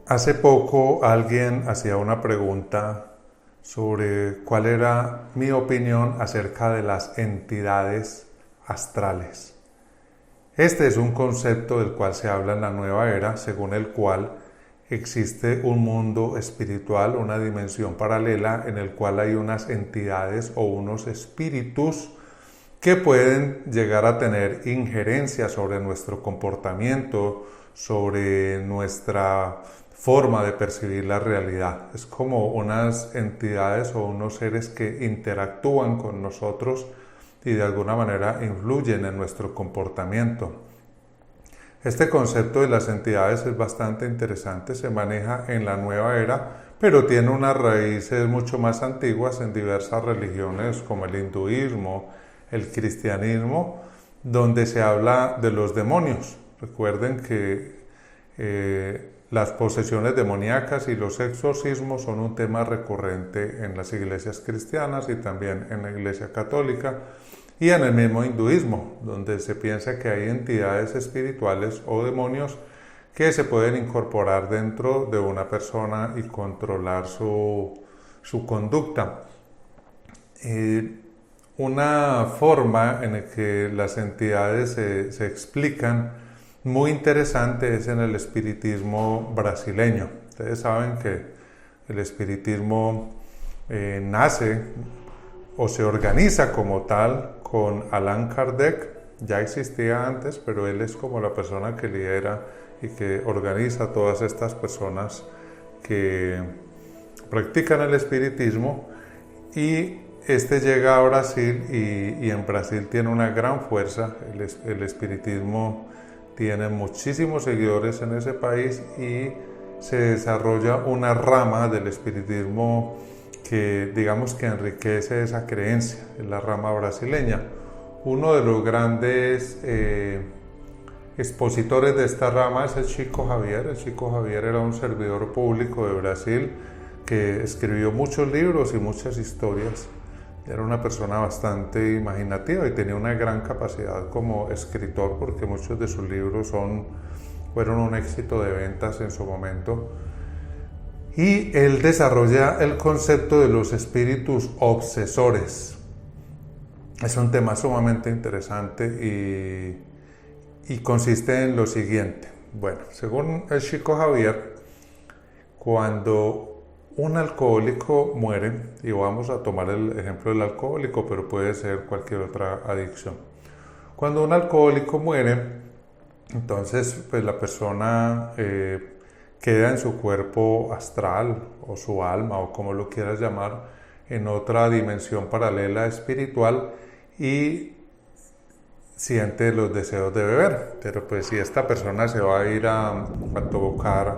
Hace poco alguien hacía una pregunta sobre cuál era mi opinión acerca de las entidades astrales. Este es un concepto del cual se habla en la nueva era, según el cual existe un mundo espiritual, una dimensión paralela en el cual hay unas entidades o unos espíritus que pueden llegar a tener injerencia sobre nuestro comportamiento, sobre nuestra forma de percibir la realidad. Es como unas entidades o unos seres que interactúan con nosotros y de alguna manera influyen en nuestro comportamiento. Este concepto de las entidades es bastante interesante, se maneja en la nueva era, pero tiene unas raíces mucho más antiguas en diversas religiones como el hinduismo, el cristianismo, donde se habla de los demonios. Recuerden que las posesiones demoníacas y los exorcismos son un tema recurrente en las iglesias cristianas y también en la iglesia católica y en el mismo hinduismo, donde se piensa que hay entidades espirituales o demonios que se pueden incorporar dentro de una persona y controlar su conducta. Una forma en la que las entidades se explican muy interesante es en el espiritismo brasileño. Ustedes saben que el espiritismo nace o se organiza como tal con Allan Kardec. Ya existía antes, pero él es como la persona que lidera y que organiza a todas estas personas que practican el espiritismo, y este llega a Brasil y en Brasil tiene una gran fuerza. El espiritismo tiene muchísimos seguidores en ese país y se desarrolla una rama del espiritismo que digamos que enriquece esa creencia, en la rama brasileña. Uno de los grandes expositores de esta rama es el Chico Xavier. El Chico Xavier era un servidor público de Brasil que escribió muchos libros y muchas historias. Era una persona bastante imaginativa y tenía una gran capacidad como escritor, porque muchos de sus libros fueron un éxito de ventas en su momento. Y él desarrolla el concepto de los espíritus obsesores. Es un tema sumamente interesante y consiste en lo siguiente. Bueno, según el Chico Xavier, cuando un alcohólico muere, y vamos a tomar el ejemplo del alcohólico, pero puede ser cualquier otra adicción. Cuando un alcohólico muere, entonces pues la persona queda en su cuerpo astral o su alma o como lo quieras llamar, en otra dimensión paralela espiritual y siente los deseos de beber. Pero pues si esta persona se va a ir a tocar,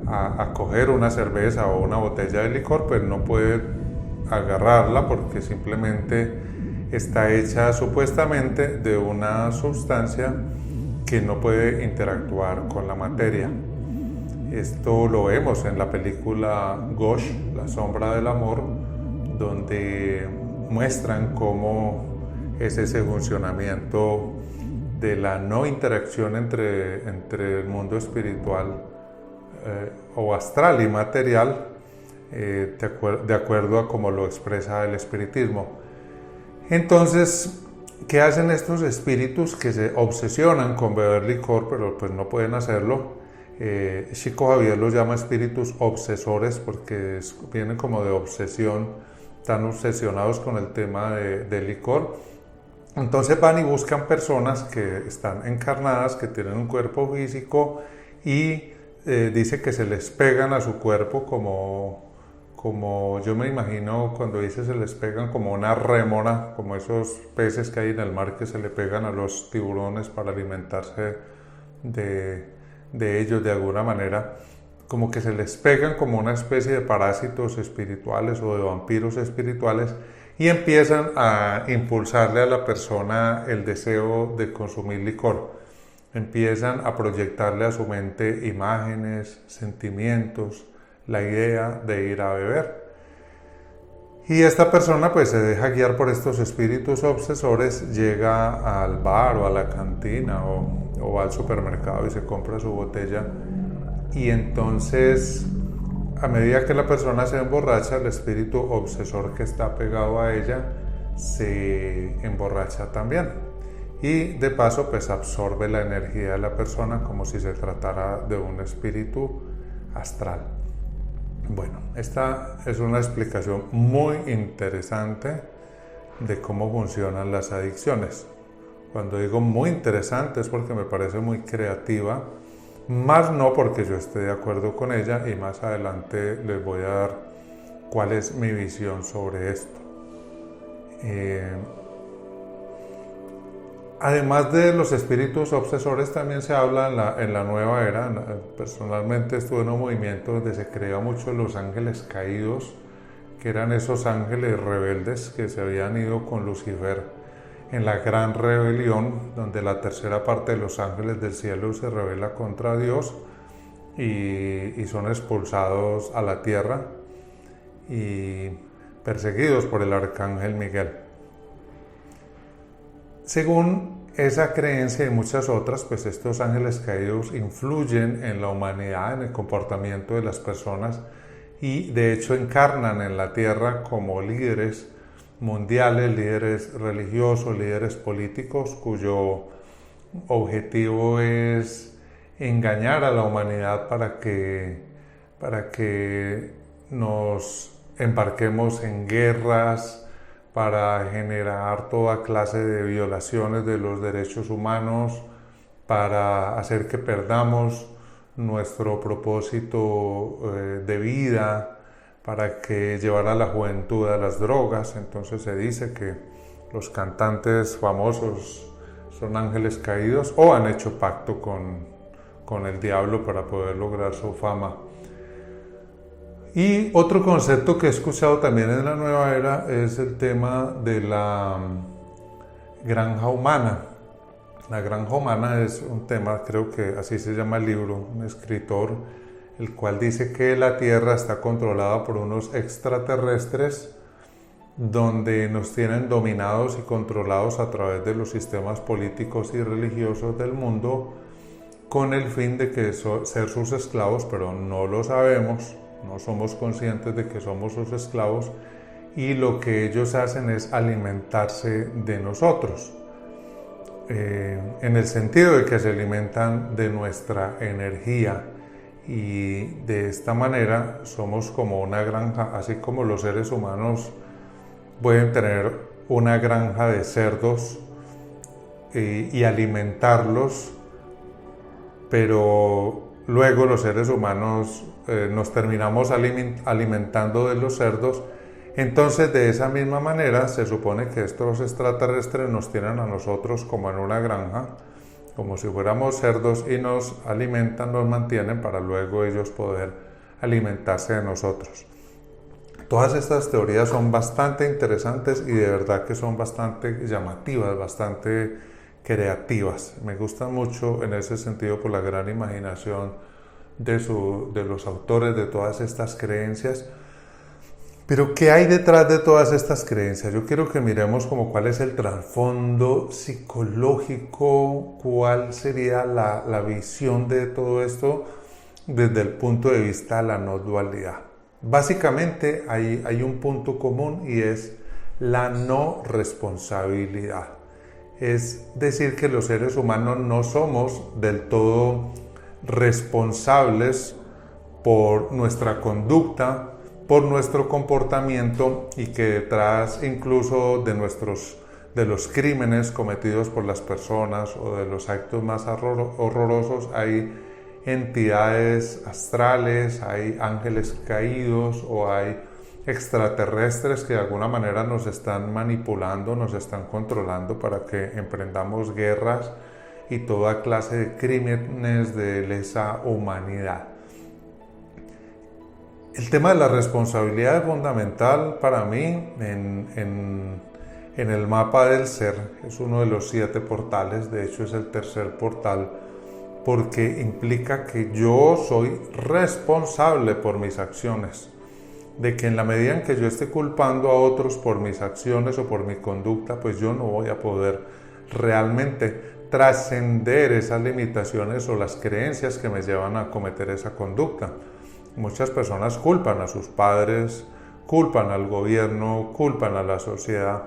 a coger una cerveza o una botella de licor, pues no puede agarrarla porque simplemente está hecha supuestamente de una sustancia que no puede interactuar con la materia. Esto lo vemos en la película Ghost, La sombra del amor, donde muestran cómo es ese funcionamiento de la no interacción entre el mundo espiritual o astral y material, de acuerdo a cómo lo expresa el espiritismo. Entonces, ¿qué hacen estos espíritus que se obsesionan con beber licor, pero pues no pueden hacerlo? Chico Xavier los llama espíritus obsesores porque vienen como de obsesión, están obsesionados con el tema del licor. Entonces van y buscan personas que están encarnadas, que tienen un cuerpo físico y dice que se les pegan a su cuerpo como yo me imagino cuando dice se les pegan como una rémora, como esos peces que hay en el mar que se le pegan a los tiburones para alimentarse de ellos de alguna manera, como que se les pegan como una especie de parásitos espirituales o de vampiros espirituales y empiezan a impulsarle a la persona el deseo de consumir licor. Empiezan a proyectarle a su mente imágenes, sentimientos, la idea de ir a beber. Y esta persona pues se deja guiar por estos espíritus obsesores, llega al bar o a la cantina o va al supermercado y se compra su botella y entonces a medida que la persona se emborracha, el espíritu obsesor que está pegado a ella se emborracha también, y de paso pues absorbe la energía de la persona como si se tratara de un espíritu astral. Bueno, esta es una explicación muy interesante de cómo funcionan las adicciones. Cuando digo muy interesante es porque me parece muy creativa, más no porque yo esté de acuerdo con ella, y más adelante les voy a dar cuál es mi visión sobre esto. Además de los espíritus obsesores, también se habla en la nueva era. Personalmente estuve en un movimiento donde se creía mucho los ángeles caídos, que eran esos ángeles rebeldes que se habían ido con Lucifer en la gran rebelión, donde la tercera parte de los ángeles del cielo se rebela contra Dios y son expulsados a la tierra y perseguidos por el arcángel Miguel. Según esa creencia y muchas otras, pues estos ángeles caídos influyen en la humanidad, en el comportamiento de las personas, y de hecho encarnan en la tierra como líderes mundiales, líderes religiosos, líderes políticos, cuyo objetivo es engañar a la humanidad para que nos embarquemos en guerras, para generar toda clase de violaciones de los derechos humanos, para hacer que perdamos nuestro propósito de vida, para que llevar a la juventud a las drogas. Entonces se dice que los cantantes famosos son ángeles caídos o han hecho pacto con el diablo para poder lograr su fama. Y otro concepto que he escuchado también en la nueva era es el tema de la granja humana. La granja humana es un tema, creo que así se llama el libro, un escritor, el cual dice que la Tierra está controlada por unos extraterrestres donde nos tienen dominados y controlados a través de los sistemas políticos y religiosos del mundo, con el fin de ser sus esclavos, pero no lo sabemos. No somos conscientes de que somos sus esclavos, y lo que ellos hacen es alimentarse de nosotros, en el sentido de que se alimentan de nuestra energía, y de esta manera somos como una granja, así como los seres humanos pueden tener una granja de cerdos y alimentarlos, pero luego los seres humanos nos terminamos alimentando de los cerdos. Entonces, de esa misma manera, se supone que estos extraterrestres nos tienen a nosotros como en una granja, como si fuéramos cerdos, y nos alimentan, nos mantienen para luego ellos poder alimentarse de nosotros. Todas estas teorías son bastante interesantes y de verdad que son bastante llamativas, bastante creativas. Me gustan mucho en ese sentido por la gran imaginación de los autores de todas estas creencias. Pero ¿qué hay detrás de todas estas creencias? Yo quiero que miremos como cuál es el trasfondo psicológico, cuál sería la visión de todo esto desde el punto de vista de la no dualidad. Básicamente hay un punto común, y es la no responsabilidad. Es decir, que los seres humanos no somos del todo responsables por nuestra conducta, por nuestro comportamiento, y que detrás incluso de los crímenes cometidos por las personas o de los actos más horrorosos hay entidades astrales, hay ángeles caídos o hay extraterrestres que de alguna manera nos están manipulando, nos están controlando para que emprendamos guerras y toda clase de crímenes de lesa humanidad. El tema de la responsabilidad es fundamental para mí en el mapa del ser. Es uno de los 7 portales, de hecho es el tercer portal, porque implica que yo soy responsable por mis acciones, de que en la medida en que yo esté culpando a otros por mis acciones o por mi conducta, pues yo no voy a poder realmente trascender esas limitaciones o las creencias que me llevan a cometer esa conducta. Muchas personas culpan a sus padres, culpan al gobierno, culpan a la sociedad.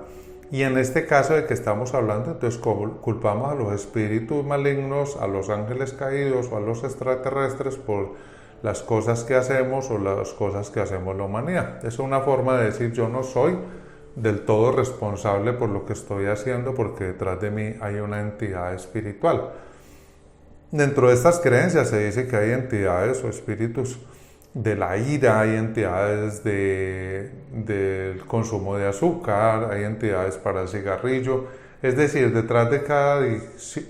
Y en este caso de que estamos hablando, entonces culpamos a los espíritus malignos, a los ángeles caídos o a los extraterrestres por las cosas que hacemos o las cosas que hacemos la humanidad. Es una forma de decir yo no soy del todo responsable por lo que estoy haciendo porque detrás de mí hay una entidad espiritual. Dentro de estas creencias se dice que hay entidades o espíritus de la ira, hay entidades del consumo de azúcar, hay entidades para el cigarrillo, es decir, detrás de cada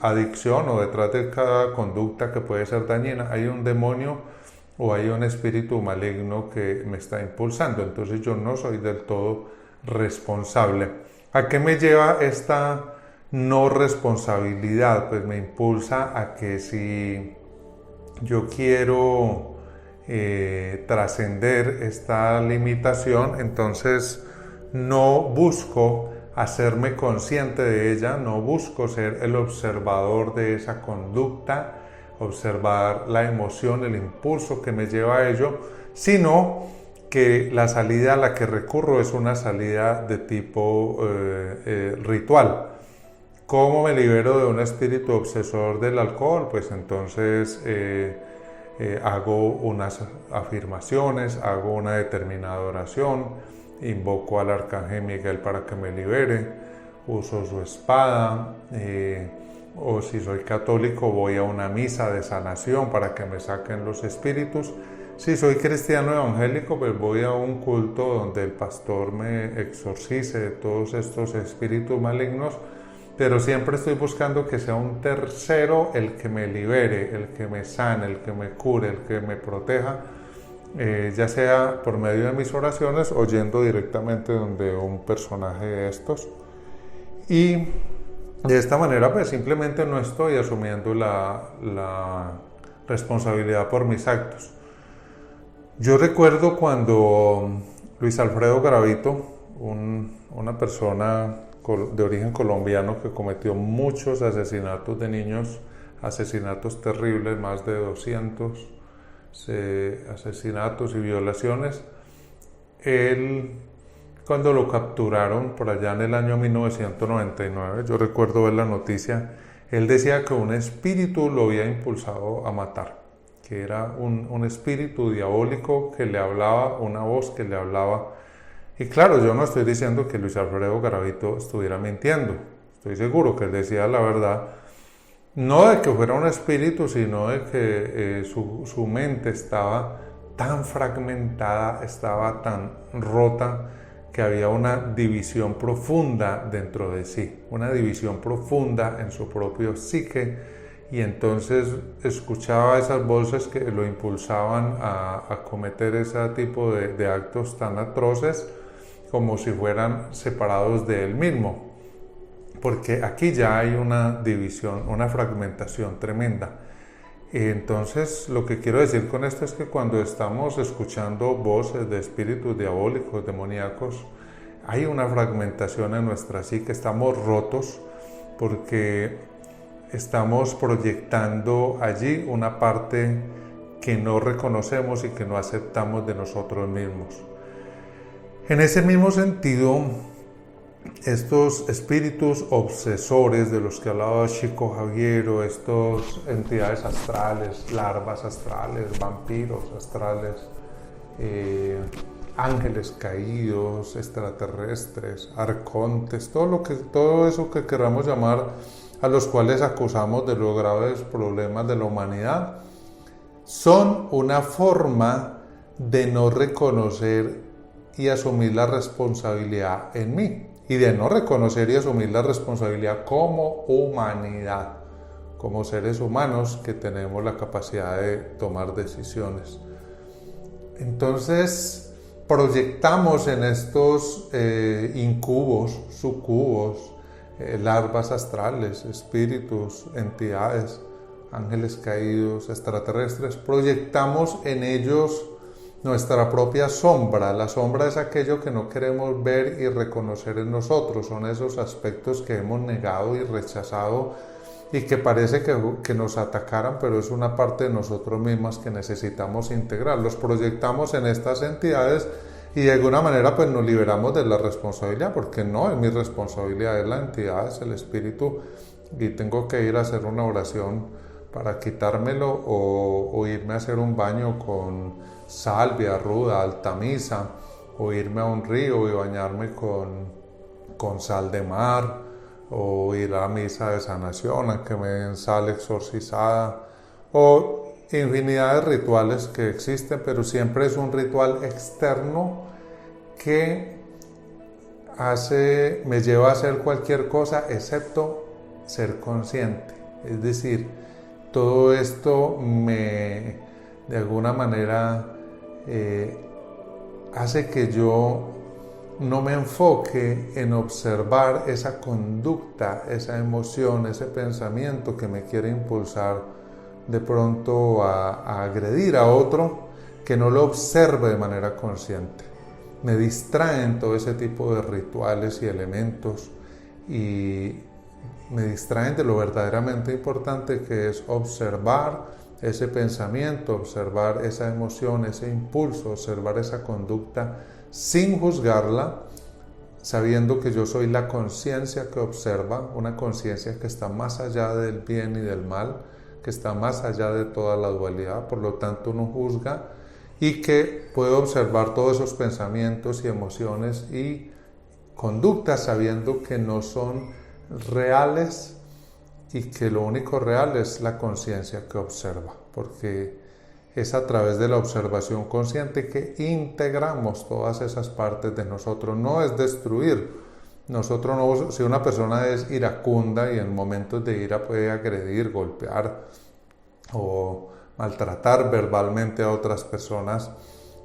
adicción o detrás de cada conducta que puede ser dañina hay un demonio o hay un espíritu maligno que me está impulsando, entonces yo no soy del todo responsable. ¿A qué me lleva esta no responsabilidad? Pues me impulsa a que si yo quiero trascender esta limitación, entonces no busco hacerme consciente de ella, no busco ser el observador de esa conducta, observar la emoción, el impulso que me lleva a ello, sino que la salida a la que recurro es una salida de tipo ritual. ¿Cómo me libero de un espíritu obsesor del alcohol? Pues entonces hago unas afirmaciones, hago una determinada oración, invoco al arcángel Miguel para que me libere, uso su espada, o si soy católico voy a una misa de sanación para que me saquen los espíritus. Si soy cristiano evangélico, pues voy a un culto donde el pastor me exorcice de todos estos espíritus malignos, pero siempre estoy buscando que sea un tercero el que me libere, el que me sane, el que me cure, el que me proteja, ya sea por medio de mis oraciones o yendo directamente donde un personaje de estos. Y de esta manera pues simplemente no estoy asumiendo la responsabilidad por mis actos. Yo recuerdo cuando Luis Alfredo Garavito, una persona de origen colombiano que cometió muchos asesinatos de niños, asesinatos terribles, más de 200 asesinatos y violaciones. Él, cuando lo capturaron por allá en el año 1999, yo recuerdo ver la noticia, él decía que un espíritu lo había impulsado a matar, que era un espíritu diabólico que le hablaba, una voz que le hablaba. Y claro, yo no estoy diciendo que Luis Alfredo Garavito estuviera mintiendo, estoy seguro que él decía la verdad, no de que fuera un espíritu, sino de que su mente estaba tan fragmentada, estaba tan rota, que había una división profunda dentro de sí, una división profunda en su propio psique, y entonces escuchaba esas voces que lo impulsaban a cometer ese tipo de actos tan atroces, como si fueran separados de él mismo, porque aquí ya hay una división, una fragmentación tremenda. Entonces lo que quiero decir con esto es que cuando estamos escuchando voces de espíritus diabólicos, demoníacos, hay una fragmentación en nuestra psique, estamos rotos porque estamos proyectando allí una parte que no reconocemos y que no aceptamos de nosotros mismos. En ese mismo sentido, estos espíritus obsesores de los que hablaba Chico Javier, o estas entidades astrales, larvas astrales, vampiros astrales, ángeles caídos, extraterrestres, arcontes, todo eso que queramos llamar, a los cuales acusamos de los graves problemas de la humanidad, son una forma de no reconocer y asumir la responsabilidad en mí, y de no reconocer y asumir la responsabilidad como humanidad, como seres humanos que tenemos la capacidad de tomar decisiones. Entonces proyectamos en estos incubos, sucubos, larvas astrales, espíritus, entidades, ángeles caídos, extraterrestres, proyectamos en ellos nuestra propia sombra. La sombra es aquello que no queremos ver y reconocer en nosotros, son esos aspectos que hemos negado y rechazado y que parece que nos atacaran, pero es una parte de nosotros mismos que necesitamos integrar. Los proyectamos en estas entidades y de alguna manera pues nos liberamos de la responsabilidad, porque no es mi responsabilidad, es la entidad, es el espíritu, y tengo que ir a hacer una oración para quitármelo o irme a hacer un baño con salvia, ruda, altamisa, o irme a un río y bañarme con sal de mar, o ir a la misa de sanación a que me den sal exorcizada, o infinidad de rituales que existen, pero siempre es un ritual externo que me lleva a hacer cualquier cosa excepto ser consciente. Es decir, todo esto de alguna manera hace que yo no me enfoque en observar esa conducta, esa emoción, ese pensamiento que me quiere impulsar de pronto a agredir a otro, que no lo observe de manera consciente. Me distraen todo ese tipo de rituales y elementos y me distraen de lo verdaderamente importante, que es observar ese pensamiento, observar esa emoción, ese impulso, observar esa conducta sin juzgarla, sabiendo que yo soy la conciencia que observa, una conciencia que está más allá del bien y del mal, que está más allá de toda la dualidad, por lo tanto no juzga, y que puedo observar todos esos pensamientos y emociones y conductas sabiendo que no son reales y que lo único real es la conciencia que observa, porque es a través de la observación consciente que integramos todas esas partes de nosotros, no es destruir. Nosotros no, si una persona es iracunda y en momentos de ira puede agredir, golpear o maltratar verbalmente a otras personas,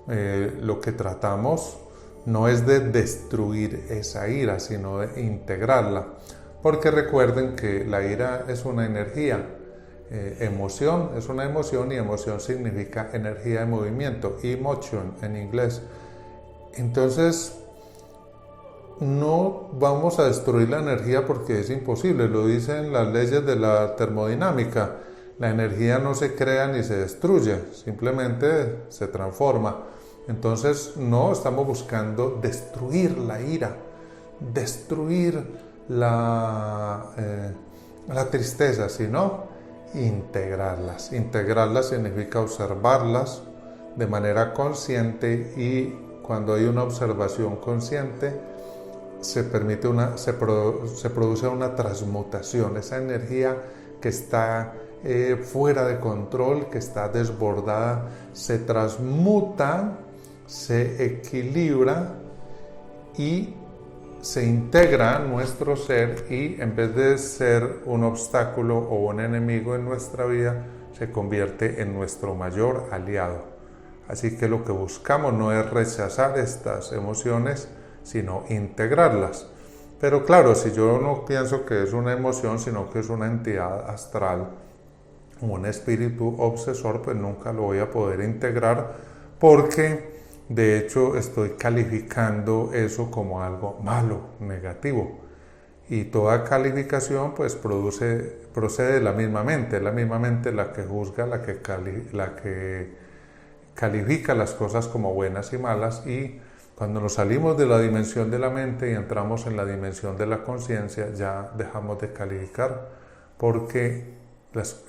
lo que tratamos no es de destruir esa ira, sino de integrarla. Porque recuerden que la ira es una energía, emoción es una emoción, y emoción significa energía de movimiento, emotion en inglés. Entonces, no vamos a destruir la energía porque es imposible, lo dicen las leyes de la termodinámica. La energía no se crea ni se destruye, simplemente se transforma. Entonces no estamos buscando destruir la ira, destruir la tristeza, sino integrarlas. Integrarlas significa observarlas de manera consciente, y cuando hay una observación consciente se produce una transmutación. Esa energía que está fuera de control, que está desbordada, se transmuta, se equilibra y se integra en nuestro ser, y en vez de ser un obstáculo o un enemigo en nuestra vida, se convierte en nuestro mayor aliado. Así que lo que buscamos no es rechazar estas emociones, sino integrarlas. Pero claro, si yo no pienso que es una emoción, sino que es una entidad astral, un espíritu obsesor, pues nunca lo voy a poder integrar, porque de hecho estoy calificando eso como algo malo, negativo. Y toda calificación pues procede de la misma mente, es la misma mente la que juzga, la que califica las cosas como buenas y malas. Y cuando nos salimos de la dimensión de la mente y entramos en la dimensión de la conciencia, ya dejamos de calificar, porque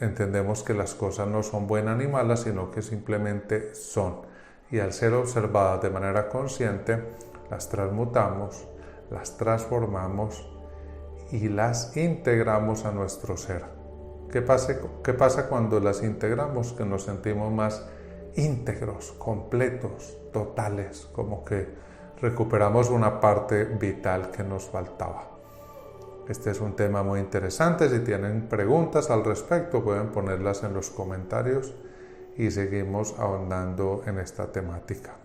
entendemos que las cosas no son buenas ni malas, sino que simplemente son. Y al ser observadas de manera consciente, las transmutamos, las transformamos y las integramos a nuestro ser. ¿Qué pasa cuando las integramos? Que nos sentimos más íntegros, completos, totales, como que recuperamos una parte vital que nos faltaba. Este es un tema muy interesante. Si tienen preguntas al respecto, pueden ponerlas en los comentarios y seguimos ahondando en esta temática.